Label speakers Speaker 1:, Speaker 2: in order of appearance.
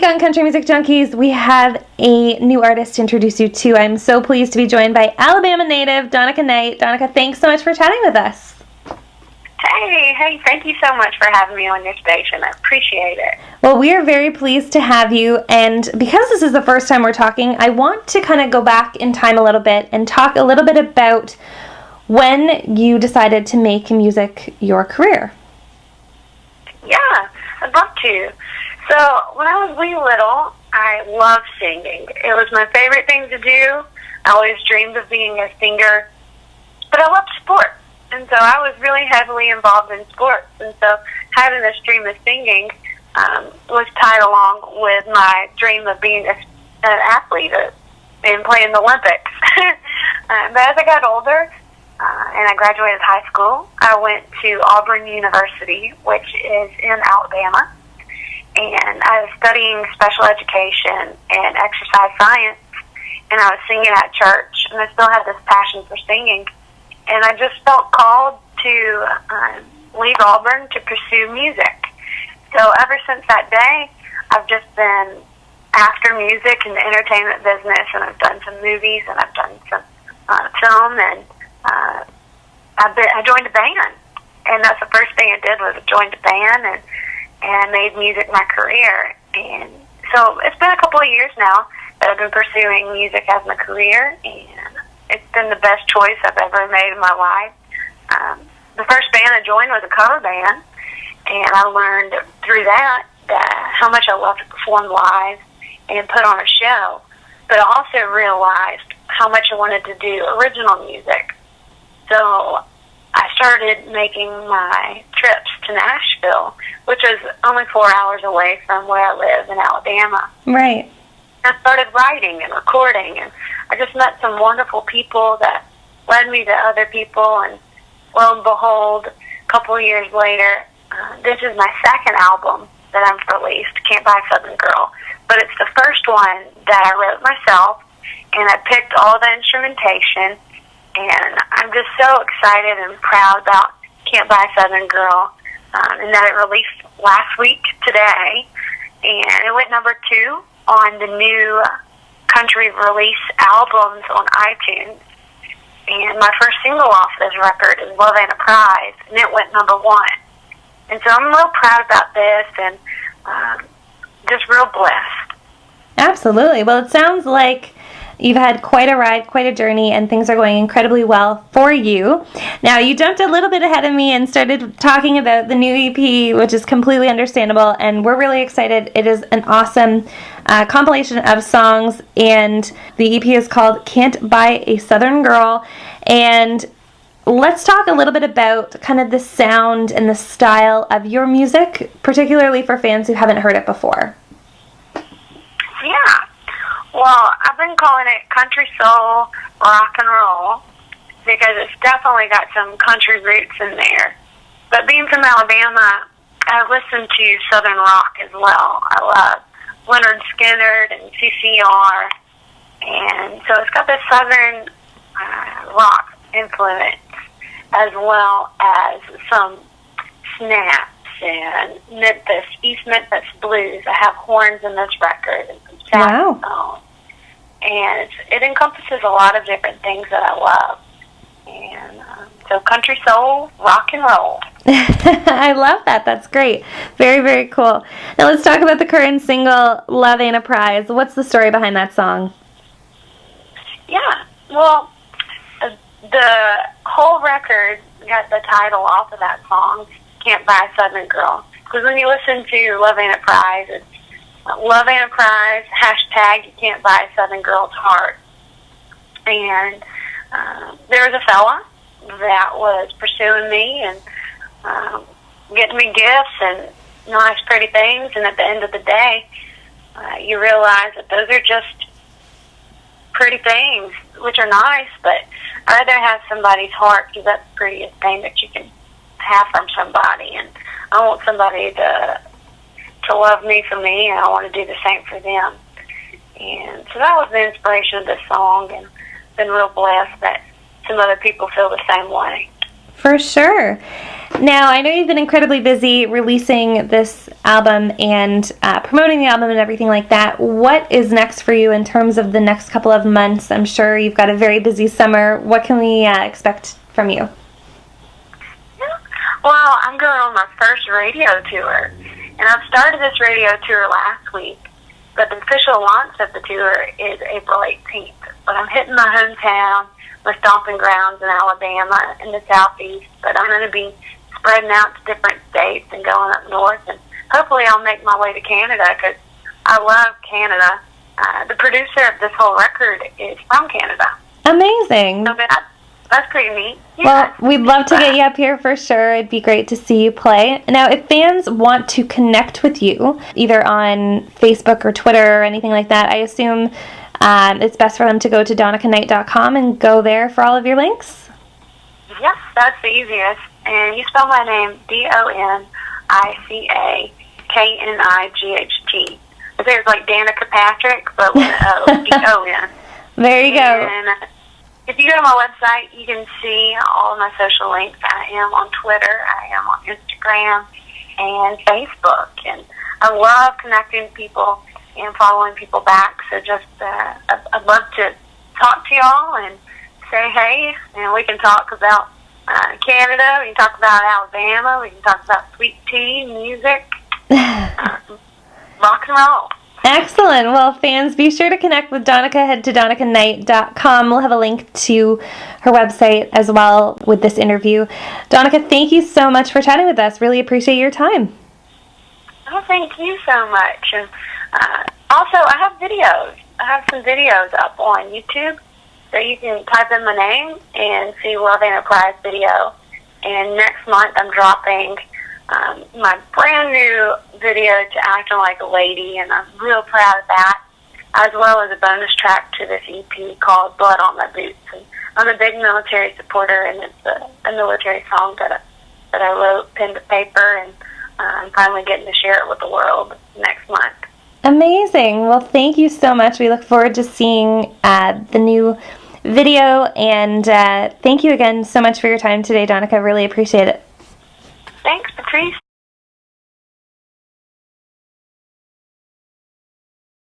Speaker 1: week on Country Music Junkies, we have a new artist to introduce you to. I'm so pleased to be joined by Alabama native Donica Knight. Donica, thanks so much for chatting with us.
Speaker 2: Hey, thank you so much for having me on your station. I appreciate it.
Speaker 1: Well, we are very pleased to have you, and because this is the first time we're talking, I want to kind of go back in time a little bit and talk a little bit about when you decided to make music your career.
Speaker 2: Yeah, I'd love to. So, when I was wee little, I loved singing. It was my favorite thing to do. I always dreamed of being a singer, but I loved sports. And so I was really heavily involved in sports. And so having this dream of singing was tied along with my dream of being an athlete and playing the Olympics. But as I got older and I graduated high school, I went to Auburn University, which is in Alabama. And I was studying special education and exercise science. And I was singing at church. And I still had this passion for singing. And I just felt called to leave Auburn to pursue music. So ever since that day, I've just been after music in the entertainment business, and I've done some movies, and I've done some film, and I joined a band. And that's the first thing I did was I joined a band, and I made music my career. And so it's been a couple of years now that I've been pursuing music as my career, and it's been the best choice I've ever made in my life. The first band I joined was a cover band, and I learned through that how much I love to perform live and put on a show. But I also realized how much I wanted to do original music. So I started making my trips to Nashville, which was only 4 hours away from where I live in Alabama.
Speaker 1: Right.
Speaker 2: I started writing and recording, and I just met some wonderful people that led me to other people, and lo and behold, a couple of years later, this is my second album that I've released, Can't Buy a Southern Girl, but it's the first one that I wrote myself, and I picked all the instrumentation, and I'm just so excited and proud about Can't Buy a Southern Girl, and that it released last week today, and it went number 2 on the new country release albums on iTunes. And my first single off this record is Love Ain't a Prize, and it went number 1. And so I'm real proud about this, and just real blessed.
Speaker 1: Absolutely. Well, it sounds like you've had quite a ride, quite a journey, and things are going incredibly well for you. Now, you jumped a little bit ahead of me and started talking about the new EP, which is completely understandable, and we're really excited. It is an awesome compilation of songs, and the EP is called Can't Buy a Southern Girl. And let's talk a little bit about kind of the sound and the style of your music, particularly for fans who haven't heard it before.
Speaker 2: Yeah. Well, I've been calling it country soul, rock and roll, because it's definitely got some country roots in there. But being from Alabama, I listen to Southern rock as well. I love Leonard Skinner and CCR, and so it's got this Southern rock influence, as well as some snaps and Memphis, East Memphis blues. I have horns in this record and some saxophone.
Speaker 1: Wow.
Speaker 2: And it encompasses a lot of different things that I love. And so country soul, rock and roll.
Speaker 1: I love that. That's great. Very, very cool. Now let's talk about the current single, Love Ain't a Prize. What's the story behind that song?
Speaker 2: Yeah. Well, the whole record got the title off of that song, Can't Buy a Southern Girl. Because when you listen to Love Ain't a Prize, it's Love Ain't a Prize, hashtag you can't buy a Southern Girl's heart. And there was a fella that was pursuing me and getting me gifts and nice, pretty things. And at the end of the day, you realize that those are just pretty things, which are nice, but I'd rather have somebody's heart, because that's the prettiest thing that you can have from somebody. And I want somebody to love me for me, and I want to do the same for them. And so that was the inspiration of this song, and been real blessed that some other people feel the same way.
Speaker 1: For sure. Now, I know you've been incredibly busy releasing this album and promoting the album and everything like that. What is next for you in terms of the next couple of months? I'm sure you've got a very busy summer. What can we expect from you?
Speaker 2: Well, I'm going on my first radio tour, and I started this radio tour last week, but the official launch of the tour is April 18th. But I'm hitting my hometown, my stomping grounds in Alabama in the southeast, but I'm going to be spreading out to different states and going up north, and hopefully I'll make my way to Canada because I love Canada. The producer of this whole record is from Canada.
Speaker 1: Amazing.
Speaker 2: So that's pretty neat.
Speaker 1: Yeah. Well, we'd love to get you up here for sure. It'd be great to see you play. Now, if fans want to connect with you, either on Facebook or Twitter or anything like that, I assume it's best for them to go to donicaknight.com and go there for all of your links?
Speaker 2: Yes, that's the easiest. And you spell my name Donicaknight. It's like Danica Patrick, but with an O, D-O-N.
Speaker 1: There you go.
Speaker 2: And if you go to my website, you can see all of my social links. I am on Twitter, I am on Instagram, and Facebook. And I love connecting with people and following people back. So just, I'd love to talk to y'all and say hey, and we can talk about Canada, we can talk about Alabama, we can talk about sweet tea, music, rock and roll.
Speaker 1: Excellent. Well, fans, be sure to connect with Donica. Head to donicaknight.com. We'll have a link to her website as well with this interview. Donica, thank you so much for chatting with us. Really appreciate your time.
Speaker 2: Oh, thank you so much. And also, I have videos. I have some videos up on YouTube. So you can type in my name and see Love Enterprise video. And next month I'm dropping my brand new video to Acting Like a Lady, and I'm real proud of that, as well as a bonus track to this EP called Blood on My Boots. And I'm a big military supporter, and it's a military song that I wrote pen to paper, and I'm finally getting to share it with the world next month.
Speaker 1: Amazing. Well, thank you so much. We look forward to seeing the new video, and thank you again so much for your time today, Donica. Really appreciate it.
Speaker 2: Thanks, Patrice.